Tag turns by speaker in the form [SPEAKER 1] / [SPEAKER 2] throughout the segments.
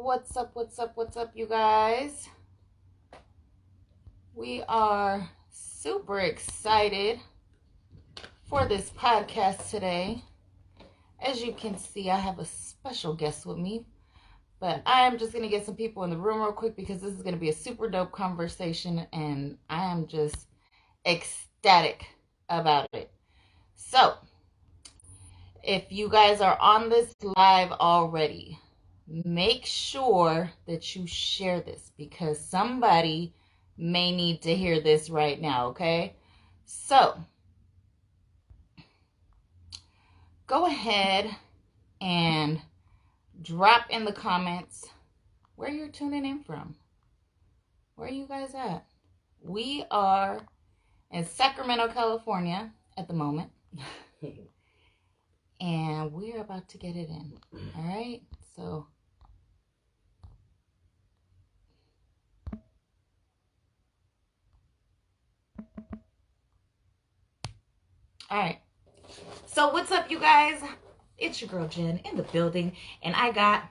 [SPEAKER 1] What's up, you guys? We are super excited for this podcast today. As you can see, I have a special guest with me, but I am just going to get some people in the room real quick because this is going to be a super dope conversation, and I am just ecstatic about it. So, if you guys are on this live already, make sure that you share this because somebody may need to hear this right now, okay? So, go ahead and drop in the comments where you're tuning in from. Where are you guys at? We are in Sacramento, California at the moment. And we're about to get it in. All right? So, all right. So what's up, you guys? It's your girl Jen in the building, and I got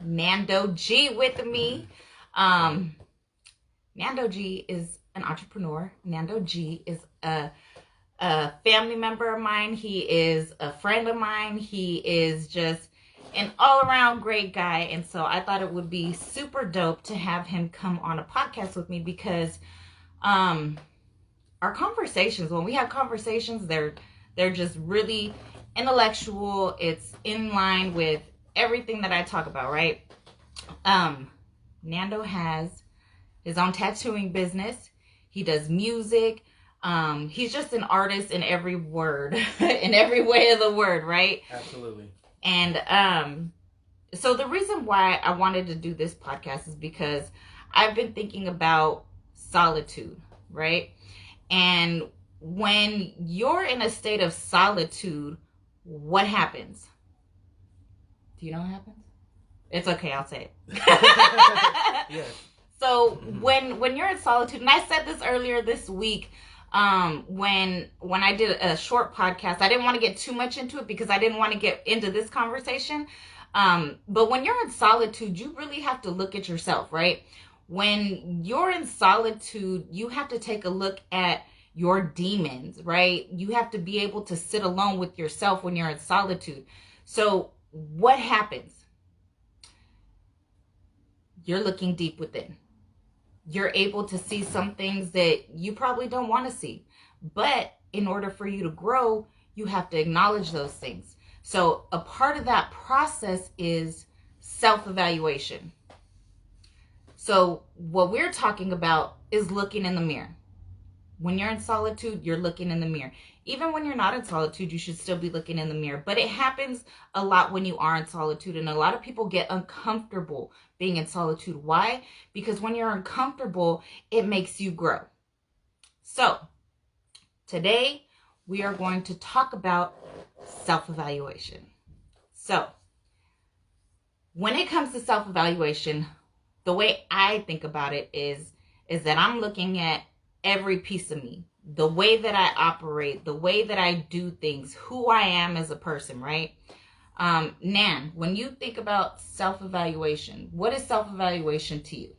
[SPEAKER 1] Nando G with me. Nando G is an entrepreneur. Nando G is a family member of mine. He is a friend of mine. He is just an all-around great guy, and so I thought it would be super dope to have him come on a podcast with me because our conversations, when we have conversations, they're just really intellectual. It's in line with everything that I talk about, right? Nando has his own tattooing business. He does music. He's just an artist in every word, in every way of the word, right?
[SPEAKER 2] Absolutely.
[SPEAKER 1] And so the reason why I wanted to do this podcast is because I've been thinking about solitude, right? And when you're in a state of solitude, what happens? Do you know what happens? It's okay, I'll say it.
[SPEAKER 2] Yes.
[SPEAKER 1] So when you're in solitude, and I said this earlier this week, when I did a short podcast, I didn't want to get too much into it because I didn't want to get into this conversation. But when you're in solitude, you really have to look at yourself, right? When you're in solitude, you have to take a look at your demons, right? You have to be able to sit alone with yourself when you're in solitude. So what happens? You're looking deep within. You're able to see some things that you probably don't want to see. But in order for you to grow, you have to acknowledge those things. So a part of that process is self-evaluation. So what we're talking about is looking in the mirror. When you're in solitude, you're looking in the mirror. Even when you're not in solitude, you should still be looking in the mirror. But it happens a lot when you are in solitude. And a lot of people get uncomfortable being in solitude. Why? Because when you're uncomfortable, it makes you grow. So today, we are going to talk about self-evaluation. So when it comes to self-evaluation, the way I think about it is that I'm looking at every piece of me, the way that I operate, the way that I do things, who I am as a person, right? Nan, when you think about self-evaluation, what is self-evaluation to you?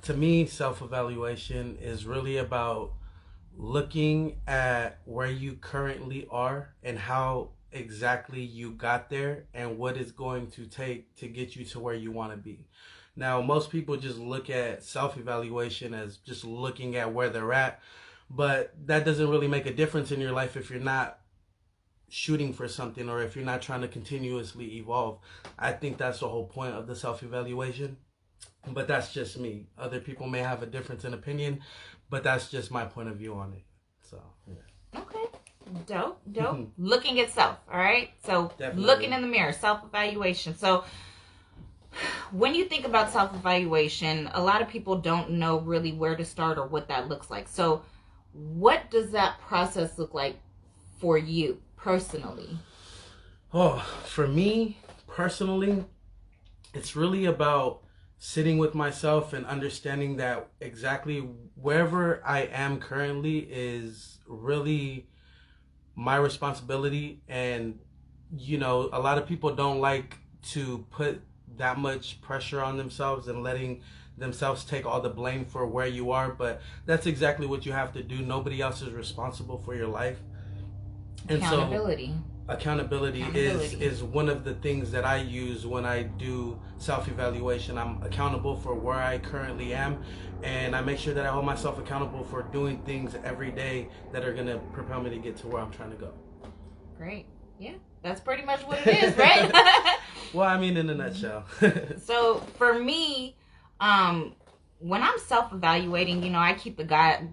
[SPEAKER 2] To me, self-evaluation is really about looking at where you currently are and how exactly you got there and what it's going to take to get you to where you want to be. Now, most people just look at self-evaluation as just looking at where they're at, but that doesn't really make a difference in your life if you're not shooting for something or if you're not trying to continuously evolve. I think that's the whole point of the self-evaluation, but that's just me. Other people may have a difference in opinion, but that's just my point of view on it. So, yeah.
[SPEAKER 1] Okay. Dope. Looking at self, all right? So
[SPEAKER 2] Definitely.
[SPEAKER 1] Looking in the mirror, self-evaluation. So when you think about self-evaluation, a lot of people don't know really where to start or what that looks like. So what does that process look like for you personally?
[SPEAKER 2] Oh, for me personally, it's really about sitting with myself and understanding that exactly wherever I am currently is really my responsibility. And, you know, a lot of people don't like to put that much pressure on themselves and letting themselves take all the blame for where you are, but that's exactly what you have to do. Nobody else is responsible for your life. And so
[SPEAKER 1] Accountability.
[SPEAKER 2] accountability is
[SPEAKER 1] Accountability.
[SPEAKER 2] is one of the things that I use when I do self-evaluation. I'm accountable for where I currently am, and I make sure that I hold myself accountable for doing things every day that are going to propel me to get to where I'm trying to go.
[SPEAKER 1] Great. Yeah, that's pretty much what it is, right?
[SPEAKER 2] Well, I mean, in a nutshell.
[SPEAKER 1] So for me, um, when I'm self-evaluating, I keep God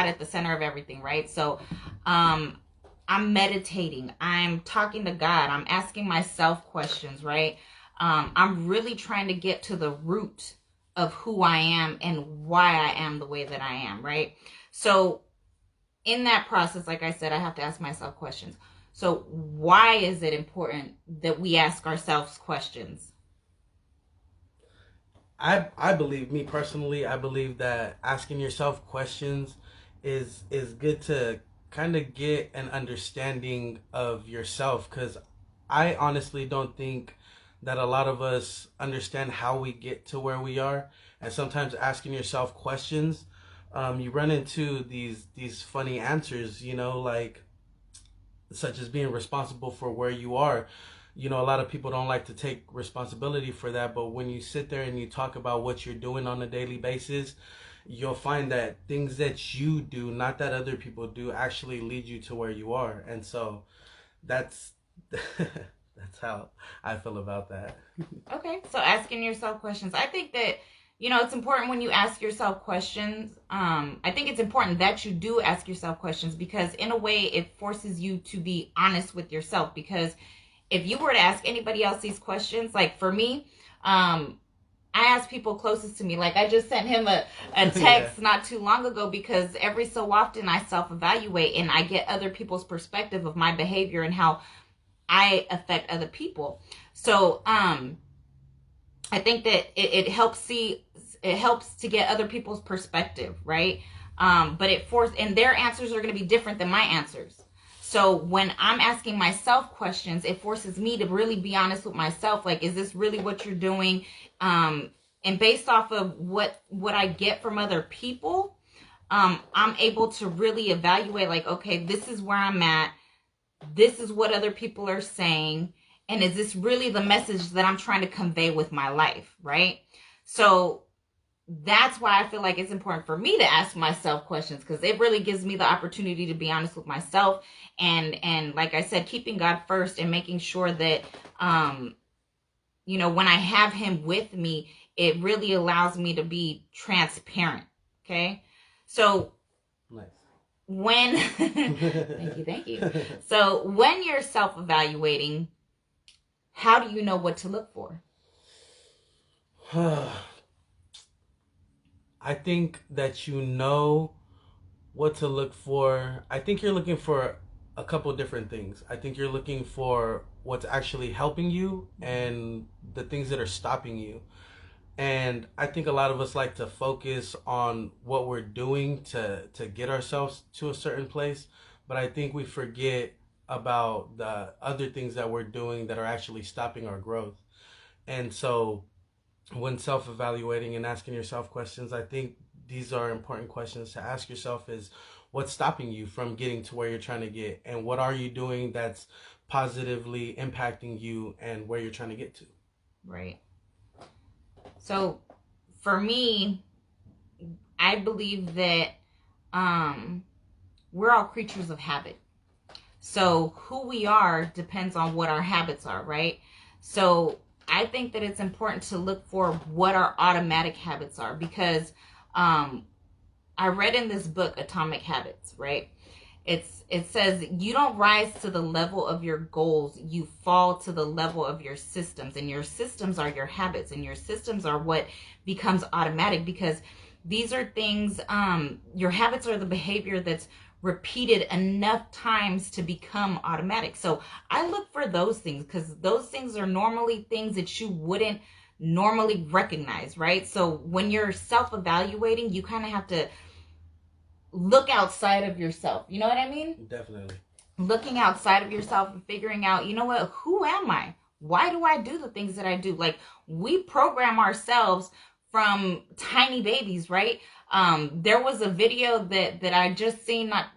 [SPEAKER 1] at the center of everything, right? So, um, I'm meditating, I'm talking to God, I'm asking myself questions, right? I'm really trying to get to the root of who I am and why I am the way that I am, right? So in that process, like I said, I have to ask myself questions. So why is it important that we ask ourselves questions?
[SPEAKER 2] I believe, me personally, I believe that asking yourself questions is good to kind of get an understanding of yourself, because I honestly don't think that a lot of us understand how we get to where we are. And sometimes asking yourself questions, you run into these funny answers, like such as being responsible for where you are. A lot of people don't like to take responsibility for that, but when you sit there and you talk about what you're doing on a daily basis, you'll find that things that you do, not that other people do, actually lead you to where you are. And so that's that's how I feel about that.
[SPEAKER 1] Okay, so asking yourself questions. I think that, it's important when you ask yourself questions. I think it's important that you do ask yourself questions because, in a way, it forces you to be honest with yourself. Because if you were to ask anybody else these questions, like for me, I ask people closest to me. Like I just sent him a
[SPEAKER 2] Yeah.
[SPEAKER 1] text not too long ago because every so often I self evaluate and I get other people's perspective of my behavior and how I affect other people. So, I think that it helps to get other people's perspective, right? But and their answers are going to be different than my answers. So when I'm asking myself questions, it forces me to really be honest with myself. Like, is this really what you're doing? And based off of what I get from other people, I'm able to really evaluate. Like, okay, this is where I'm at. This is what other people are saying, and is this really the message that I'm trying to convey with my life, right? So that's why I feel like it's important for me to ask myself questions, because it really gives me the opportunity to be honest with myself, and like I said, keeping God first and making sure that when I have him with me, it really allows me to be transparent. Okay, so
[SPEAKER 2] Nice.
[SPEAKER 1] when thank you. So when you're self-evaluating, how do you know what to look for?
[SPEAKER 2] I think that what to look for. I think you're looking for a couple different things. I think you're looking for what's actually helping you and the things that are stopping you. And I think a lot of us like to focus on what we're doing to get ourselves to a certain place, but I think we forget about the other things that we're doing that are actually stopping our growth. And so when self-evaluating and asking yourself questions, I think these are important questions to ask yourself: is what's stopping you from getting to where you're trying to get, and what are you doing that's positively impacting you and where you're trying to get to.
[SPEAKER 1] Right. So for me, I believe that um, we're all creatures of habit. So who we are depends on what our habits are, right? So I think that it's important to look for what our automatic habits are, because um, I read in this book, Atomic Habits, right? It says you don't rise to the level of your goals, you fall to the level of your systems, and your systems are your habits, and your systems are what becomes automatic, because these are things, your habits are the behavior that's repeated enough times to become automatic. So I look for those things, because those things are normally things that you wouldn't normally recognize, right? So when you're self-evaluating, you kind of have to look outside of yourself. You know what I mean?
[SPEAKER 2] Definitely.
[SPEAKER 1] Looking outside of yourself and figuring out, who am I? Why do I do the things that I do? Like, we program ourselves from tiny babies, right? There was a video that I just seen, not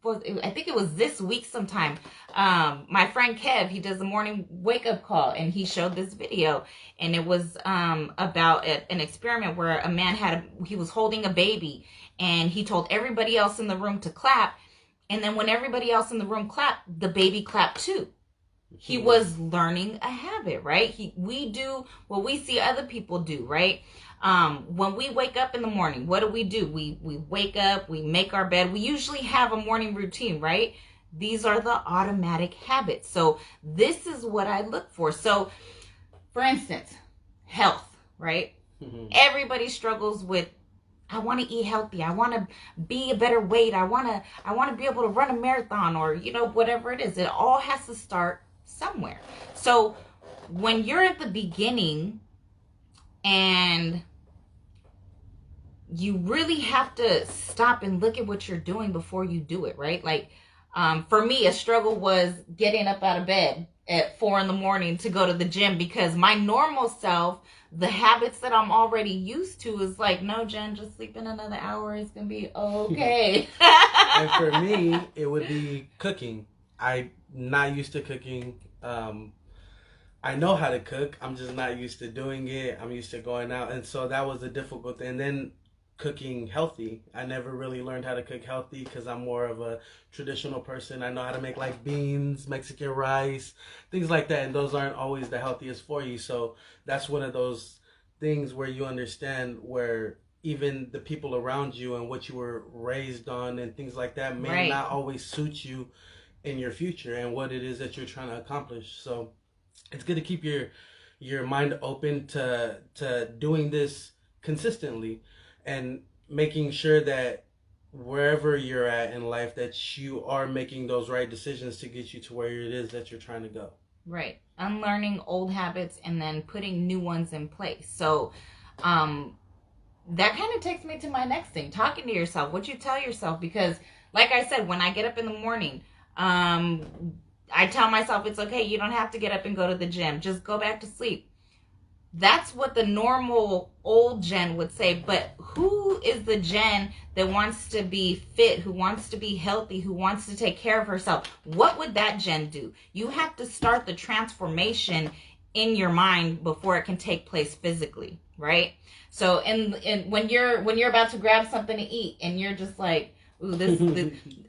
[SPEAKER 1] I think it was this week sometime. My friend Kev, he does the morning wake up call, and he showed this video, and it was about an experiment where a man he was holding a baby, and he told everybody else in the room to clap, and then when everybody else in the room clapped, the baby clapped too. He was learning a habit, right? We do what we see other people do, right? When we wake up in the morning, what do? We wake up, we make our bed. We usually have a morning routine, right? These are the automatic habits. So this is what I look for. So, for instance, health, right? Everybody struggles with, I want to eat healthy. I want to be a better weight. I want to be able to run a marathon, or whatever it is. It all has to start somewhere. So when you're at the beginning, and you really have to stop and look at what you're doing before you do it, right? Like, for me, a struggle was getting up out of bed at 4 a.m. to go to the gym, because my normal self, the habits that I'm already used to, is like, no, Jen, just sleep in another hour. It's going to be okay.
[SPEAKER 2] And for me, it would be cooking. I'm not used to cooking. I know how to cook. I'm just not used to doing it. I'm used to going out. And so that was a difficult thing. And then cooking healthy. I never really learned how to cook healthy because I'm more of a traditional person. I know how to make like beans, Mexican rice, things like that. And those aren't always the healthiest for you. So that's one of those things where you understand where even the people around you and what you were raised on and things like that may not always suit you in your future and what it is that you're trying to accomplish. So it's good to keep your mind open to doing this consistently and making sure that wherever you're at in life, that you are making those right decisions to get you to where it is that you're trying to go.
[SPEAKER 1] Right. Unlearning old habits and then putting new ones in place. So that kind of takes me to my next thing, talking to yourself, what you tell yourself. Because like I said, when I get up in the morning, I tell myself it's okay. You don't have to get up and go to the gym. Just go back to sleep. That's what the normal old Jen would say. But who is the Jen that wants to be fit, who wants to be healthy, who wants to take care of herself? What would that Jen do? You have to start the transformation in your mind before it can take place physically, right? So when you're about to grab something to eat and you're just like, ooh, this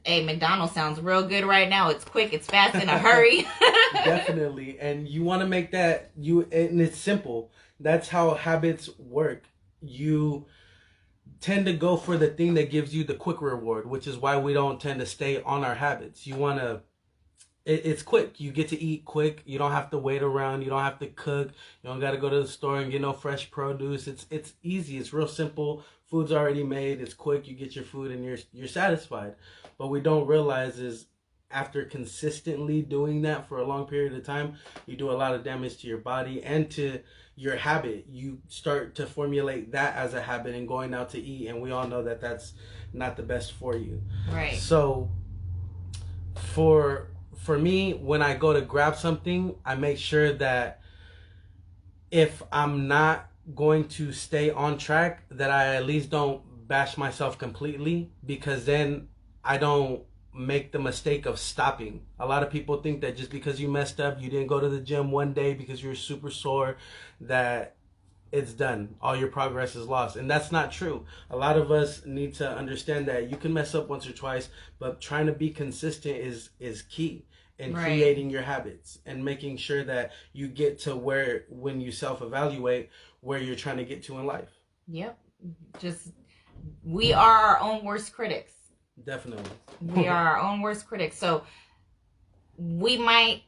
[SPEAKER 1] hey, McDonald's sounds real good right now. It's quick, it's fast, in a hurry.
[SPEAKER 2] Definitely. And you want to make that and it's simple. That's how habits work. You tend to go for the thing that gives you the quick reward, which is why we don't tend to stay on our habits. You want to it's quick. You get to eat quick. You don't have to wait around. You don't have to cook. You don't got to go to the store and get no fresh produce. It's easy. It's real simple. Food's already made. It's quick. You get your food and you're satisfied. What we don't realize is after consistently doing that for a long period of time, you do a lot of damage to your body and to your habit. You start to formulate that as a habit and going out to eat, and we all know that that's not the best for you.
[SPEAKER 1] Right.
[SPEAKER 2] So for me, when I go to grab something, I make sure that if I'm not going to stay on track, that I at least don't bash myself completely, because then I don't make the mistake of stopping. A lot of people think that just because you messed up, you didn't go to the gym one day because you're super sore, that it's done. All your progress is lost. And that's not true. A lot of us need to understand that you can mess up once or twice, but trying to be consistent is key in creating your habits and making sure that you get to where, when you self-evaluate, where you're trying to get to in life.
[SPEAKER 1] Yep. Just, we are our own worst critics.
[SPEAKER 2] Definitely.
[SPEAKER 1] We are our own worst critics. So we might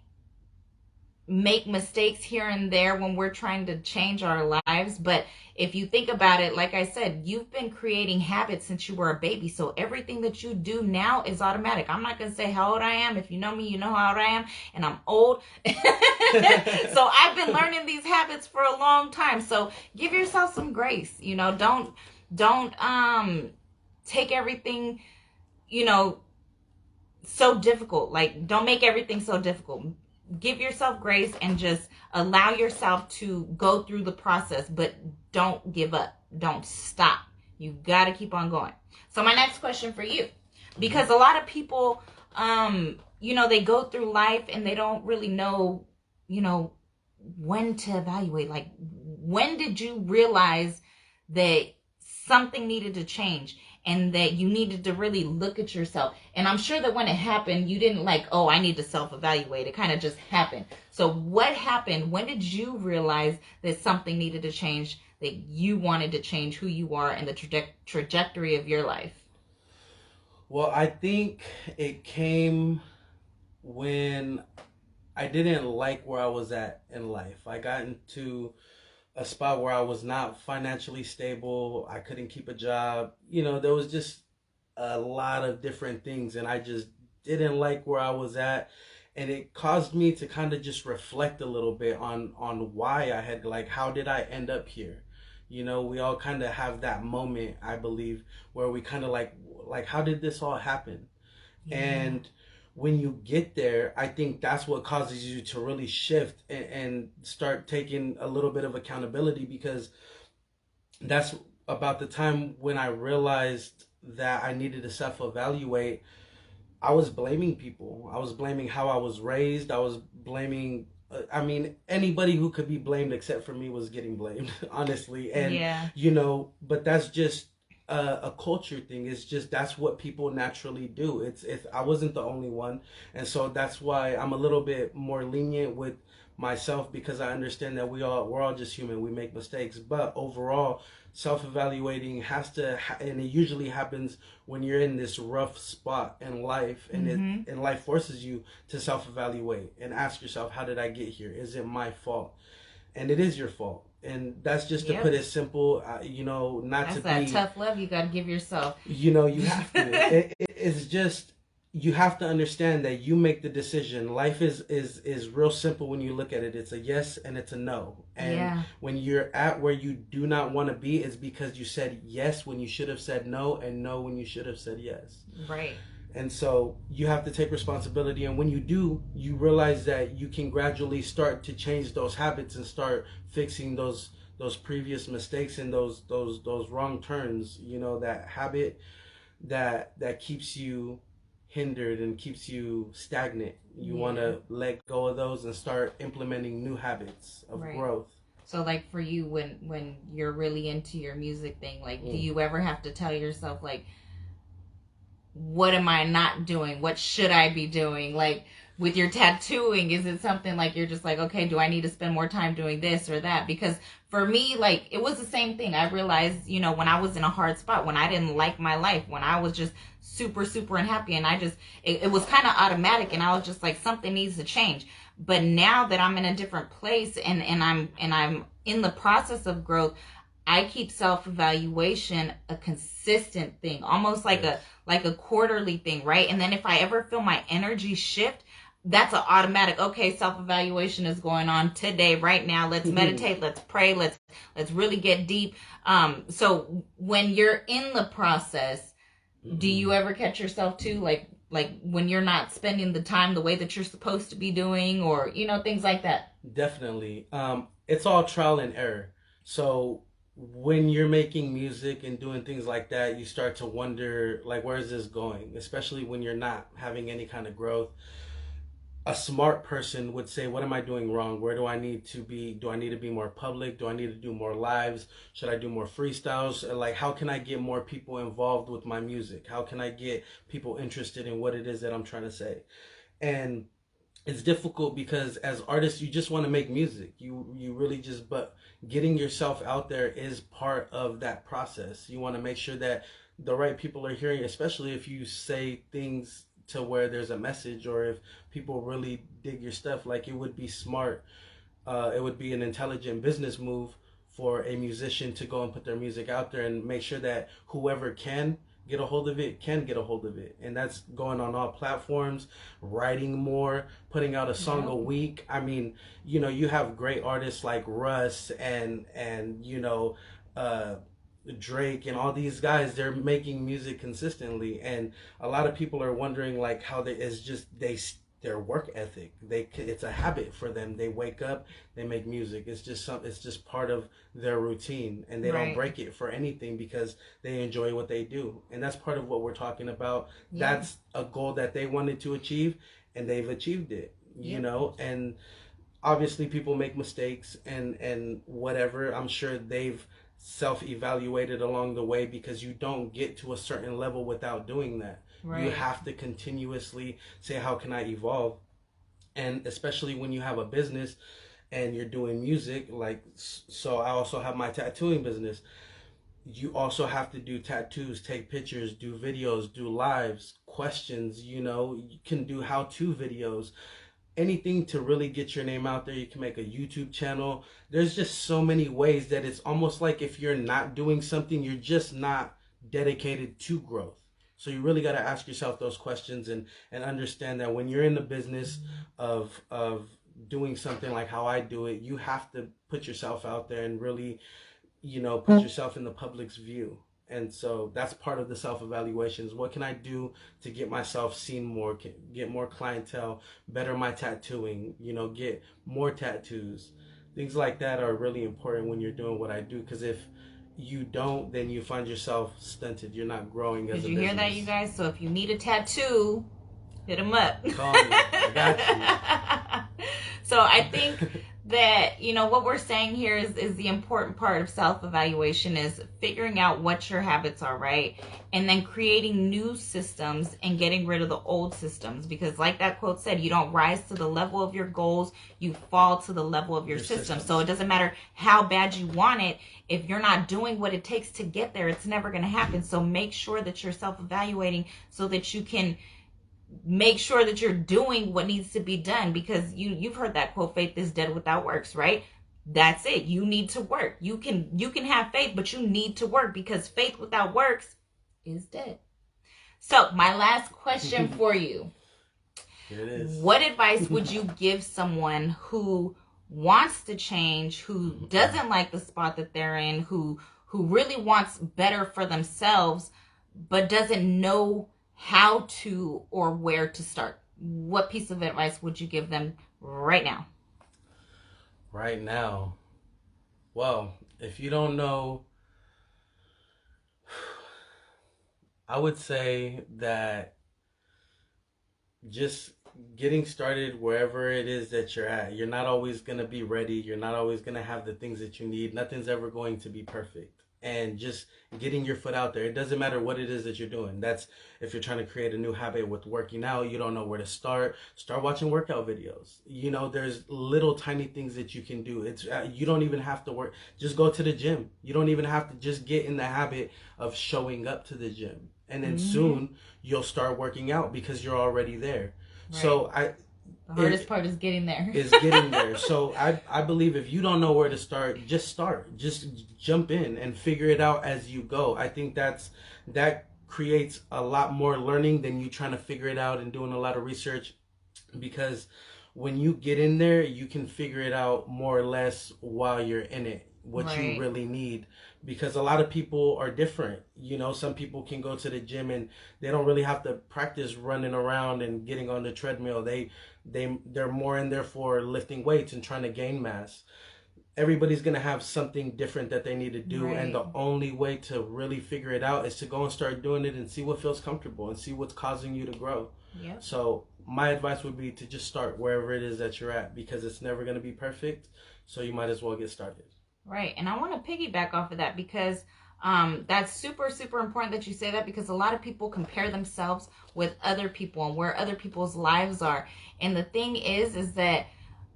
[SPEAKER 1] make mistakes here and there when we're trying to change our lives, but if you think about it, like I said, you've been creating habits since you were a baby, so everything that you do now is automatic. I'm not going to say how old I am. If you know me, you know how old I am, and I'm old. So I've been learning these habits for a long time. So give yourself some grace. Don't take everything so difficult. Like, don't make everything so difficult. give yourself grace and just allow yourself to go through the process, but don't give up. Don't stop. You got to keep on going. So my next question for you,
[SPEAKER 2] Mm-hmm.
[SPEAKER 1] because a lot of people, they go through life and they don't really know, you know, when to evaluate. Like, when did you realize that something needed to change and that you needed to really look at yourself? And I'm sure that when it happened, you didn't like, oh, I need to self evaluate. It kind of just happened. So, what happened? When did you realize that something needed to change, that you wanted to change who you are and the trajectory of your life?
[SPEAKER 2] Well, I think it came when I didn't like where I was at in life. I got into a spot where I was not financially stable. I couldn't keep a job. There was just a lot of different things, and I just didn't like where I was at. And it caused me to kind of just reflect a little bit on why I had, like, how did I end up here? We all kind of have that moment, I believe, where we kind of like how did this all happen?
[SPEAKER 1] Yeah.
[SPEAKER 2] And when you get there, I think that's what causes you to really shift and start taking a little bit of accountability, because that's about the time when I realized that I needed to self evaluate. I was blaming people. I was blaming how I was raised. I was blaming, I mean, anybody who could be blamed except for me was getting blamed, honestly. And,
[SPEAKER 1] Yeah.
[SPEAKER 2] but that's just a culture thing. It's just that's what people naturally do. It's I wasn't the only one. And so that's why I'm a little bit more lenient with myself, because I understand that we're all just human. We make mistakes. But overall, self-evaluating has to, and it usually happens when you're in this rough spot in life, and
[SPEAKER 1] Mm-hmm.
[SPEAKER 2] life forces you to self-evaluate and ask yourself, how did I get here? Is it my fault? And it is your fault. And that's just to put
[SPEAKER 1] Yep.
[SPEAKER 2] it simple. Not to
[SPEAKER 1] That's that
[SPEAKER 2] be,
[SPEAKER 1] tough love you got to give yourself.
[SPEAKER 2] you have to. It's just, you have to understand that you make the decision. Life is real simple when you look at it. It's a yes and it's a no. And
[SPEAKER 1] Yeah.
[SPEAKER 2] when you're at where you do not want to be, it's because you said yes when you should have said no, and no when you should have said yes.
[SPEAKER 1] Right.
[SPEAKER 2] And so you have to take responsibility. And when you do, you realize that you can gradually start to change those habits and start fixing those previous mistakes and those wrong turns. That habit that keeps you hindered and keeps you stagnant. You want
[SPEAKER 1] Yeah.
[SPEAKER 2] to let go of those and start implementing new habits of
[SPEAKER 1] Right.
[SPEAKER 2] growth.
[SPEAKER 1] So like for you, when you're really into your music thing, like do
[SPEAKER 2] Mm.
[SPEAKER 1] you ever have to tell yourself like, what am I not doing? What should I be doing? Like with your tattooing, is it something like you're just like, okay, do I need to spend more time doing this or that? Because for me, like it was the same thing. I realized, when I was in a hard spot, when I didn't like my life, when I was just super, super unhappy, and it was kind of automatic, and I was just like, something needs to change. But now that I'm in a different place, and I'm in the process of growth, I keep self evaluation a consistent thing, almost like
[SPEAKER 2] Yes.
[SPEAKER 1] a quarterly thing, right? And then if I ever feel my energy shift, that's an automatic, okay, self evaluation is going on today, right now. Let's meditate, let's pray, let's really get deep. So when you're in the process, do you ever catch yourself too, like when you're not spending the time the way that you're supposed to be doing, or things like that?
[SPEAKER 2] Definitely. It's all trial and error. So when you're making music and doing things like that, you start to wonder, like, where is this going? Especially when you're not having any kind of growth. A smart person would say, what am I doing wrong? Where do I need to be? Do I need to be more public? Do I need to do more lives? Should I do more freestyles? Like, how can I get more people involved with my music? How can I get people interested in what it is that I'm trying to say? And it's difficult because as artists, you just want to make music. You really just, but getting yourself out there is part of that process. You want to make sure that the right people are hearing, especially if you say things to where there's a message, or if people really dig your stuff. Like, it would be smart, it would be an intelligent business move for a musician to go and put their music out there and make sure that whoever can get a hold of it. And that's going on all platforms, writing more, putting out a song a
[SPEAKER 1] Yep.
[SPEAKER 2] week. I mean, you have great artists like Russ and uh Drake and all these guys. They're making music consistently, and a lot of people are wondering, like, how they is just their work ethic. It's a habit for them. They wake up, they make music. It's just part of their routine, and they don't
[SPEAKER 1] Right.
[SPEAKER 2] break it for anything because they enjoy what they do. And that's part of what we're talking about.
[SPEAKER 1] Yeah.
[SPEAKER 2] That's a goal that they wanted to achieve, and they've achieved it. You
[SPEAKER 1] Yep.
[SPEAKER 2] know, and obviously people make mistakes and whatever. I'm sure they've self-evaluated along the way, because you don't get to a certain level without doing that. Right. You have to continuously say, how can I evolve? And especially when you have a business and you're doing music, like, so I also have my tattooing business. You also have to do tattoos, take pictures, do videos, do lives, questions. You know, you can do how-to videos, anything to really get your name out there. You can make a YouTube channel. There's just so many ways that it's almost like if you're not doing something, you're just not dedicated to growth. So you really got to ask yourself those questions, and understand that when you're in the business of doing something like how I do it, you have to put yourself out there and really, put yourself in the public's view. And so that's part of the self-evaluations. What can I do to get myself seen more, get more clientele, better my tattooing, get more tattoos? Things like that are really important when you're doing what I do, because if you don't, then you find yourself stunted. You're not growing as a business.
[SPEAKER 1] Did you hear that, you guys? So if you need a tattoo, hit them up.
[SPEAKER 2] Call me. I got
[SPEAKER 1] you. So I think that, what we're saying here is the important part of self-evaluation is figuring out what your habits are, right? And then creating new systems and getting rid of the old systems. Because like that quote said, you don't rise to the level of your goals, you fall to the level of your system. So it doesn't matter how bad you want it. If you're not doing what it takes to get there, it's never going to happen. So make sure that you're self-evaluating so that you can make sure that you're doing what needs to be done, because you've heard that quote, faith is dead without works, right? That's it. You need to work. You can have faith, but you need to work, because faith without works is dead. So my last question for you.
[SPEAKER 2] Here it is.
[SPEAKER 1] What advice would you give someone who wants to change, who doesn't like the spot that they're in, who really wants better for themselves, but doesn't know how to or where to start? What piece of advice would you give them right now?
[SPEAKER 2] Right now? Well, if you don't know, I would say that just getting started wherever it is that you're at. You're not always going to be ready. You're not always going to have the things that you need. Nothing's ever going to be perfect. And just getting your foot out there. It doesn't matter what it is that you're doing. That's if you're trying to create a new habit with working out, you don't know where to start watching workout videos. There's little tiny things that you can do. It's you don't even have to work. Just go to the gym. You don't even have to, just get in the habit of showing up to the gym. And then soon you'll start working out because you're already there. Right. So
[SPEAKER 1] the hardest part is getting there.
[SPEAKER 2] So I believe if you don't know where to start. Just jump in and figure it out as you go. I think that creates a lot more learning than you trying to figure it out and doing a lot of research, because when you get in there, you can figure it out more or less while you're in it, what you really need. Because a lot of people are different. Some people can go to the gym and they don't really have to practice running around and getting on the treadmill. They're more in there for lifting weights and trying to gain mass. Everybody's going to have something different that they need to do. Right. And the only way to really figure it out is to go and start doing it and see what feels comfortable and see what's causing you to grow. Yep. So my advice would be to just start wherever it is that you're at, because it's never going to be perfect. So you might as well get started.
[SPEAKER 1] Right. And I want to piggyback off of that, because that's super, super important that you say that, because a lot of people compare themselves with other people and where other people's lives are. And the thing is that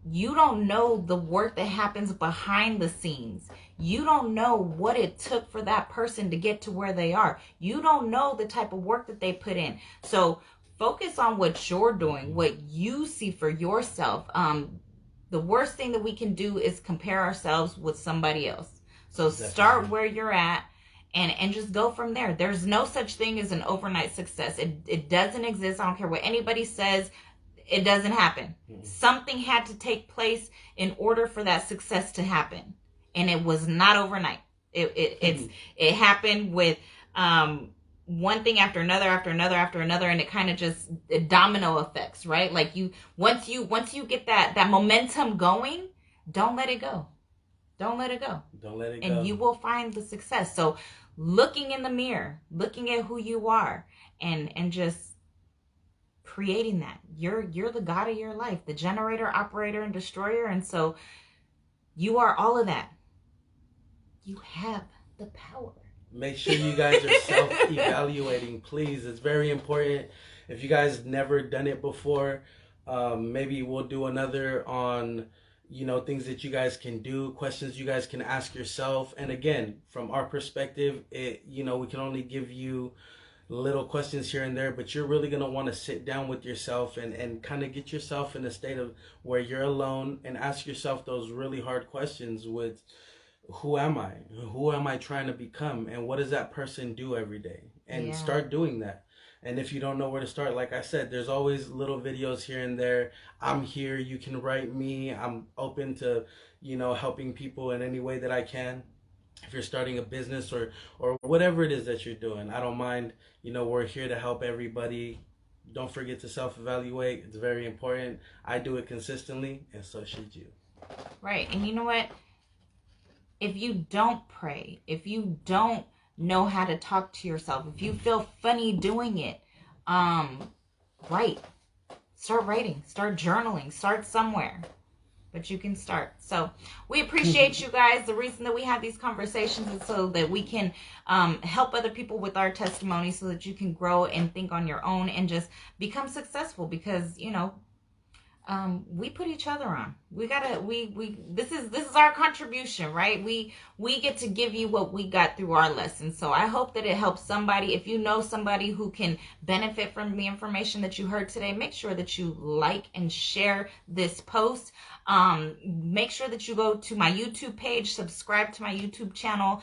[SPEAKER 1] you don't know the work that happens behind the scenes. You don't know what it took for that person to get to where they are. You don't know the type of work that they put in. So focus on what you're doing, what you see for yourself. The worst thing that we can do is compare ourselves with somebody else. So start where you're at and just go from there. There's no such thing as an overnight success. It doesn't exist. I don't care what anybody says. It doesn't happen. Something had to take place in order for that success to happen. And it was not overnight. It happened with one thing after another after another after another, and it kind of just domino effects, right? Like you once you get that momentum going, don't let it go. Don't let it go.
[SPEAKER 2] Don't let it
[SPEAKER 1] And
[SPEAKER 2] go.
[SPEAKER 1] you will find the success. So looking in the mirror, looking at who you are, and just creating that. You're the God of your life, the generator, operator, and destroyer. And so you are all of that. You have the power.
[SPEAKER 2] Make sure you guys are self-evaluating, please. It's very important. If you guys never done it before, maybe we'll do another on, things that you guys can do, questions you guys can ask yourself. And again, from our perspective, we can only give you little questions here and there, but you're really going to want to sit down with yourself and kind of get yourself in a state of where you're alone and ask yourself those really hard questions with, who am I? Who am I trying to become? And what does that person do every day? And
[SPEAKER 1] Yeah.
[SPEAKER 2] start doing that. And if you don't know where to start, like I said, there's always little videos here and there. I'm here. You can write me. I'm open to, helping people in any way that I can. If you're starting a business or whatever it is that you're doing, I don't mind. We're here to help everybody. Don't forget to self-evaluate. It's very important. I do it consistently, and so should you.
[SPEAKER 1] Right. And you know what? If you don't pray, if you don't know how to talk to yourself, if you feel funny doing it, write. Start writing, start journaling, start somewhere. But you can start. So we appreciate you guys. The reason that we have these conversations is so that we can help other people with our testimony, so that you can grow and think on your own and just become successful, because we put each other on. This is our contribution, right? We get to give you what we got through our lessons. So I hope that it helps somebody. If you know somebody who can benefit from the information that you heard today, make sure that you like and share this post. Make sure that you go to my YouTube page, subscribe to my YouTube channel,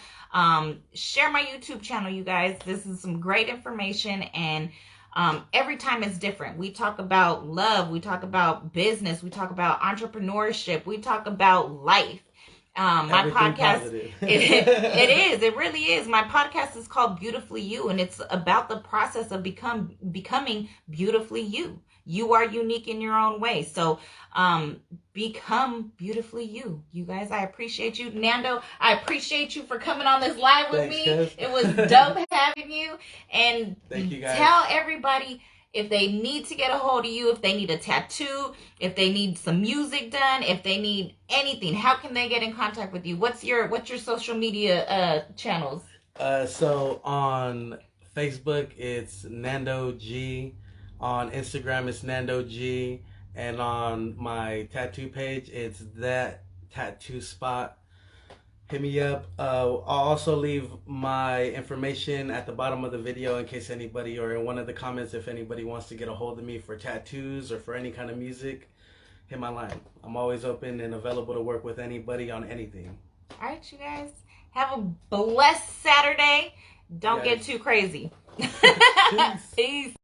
[SPEAKER 1] share my YouTube channel, you guys. This is some great information, and every time it's different. We talk about love, we talk about business, we talk about entrepreneurship, we talk about life. My
[SPEAKER 2] Everything
[SPEAKER 1] podcast,
[SPEAKER 2] positive.
[SPEAKER 1] it really is. My podcast is called Beautifully You, and it's about the process of becoming beautifully you. You are unique in your own way. So become beautifully you. You guys, I appreciate you. Nando, I appreciate you for coming on this live with me.
[SPEAKER 2] Cuz.
[SPEAKER 1] It was dope having you. And
[SPEAKER 2] Thank you guys.
[SPEAKER 1] Tell everybody, if they need to get a hold of you, if they need a tattoo, if they need some music done, if they need anything, how can they get in contact with you? What's your social media channels?
[SPEAKER 2] So on Facebook it's Nando G. On Instagram it's Nando G. And on my tattoo page it's That Tattoo Spot. Hit me up. I'll also leave my information at the bottom of the video in case anybody, or in one of the comments, if anybody wants to get a hold of me for tattoos or for any kind of music. Hit my line. I'm always open and available to work with anybody on anything.
[SPEAKER 1] All right, you guys. Have a blessed Saturday. Don't get too crazy.
[SPEAKER 2] Peace.
[SPEAKER 1] Peace.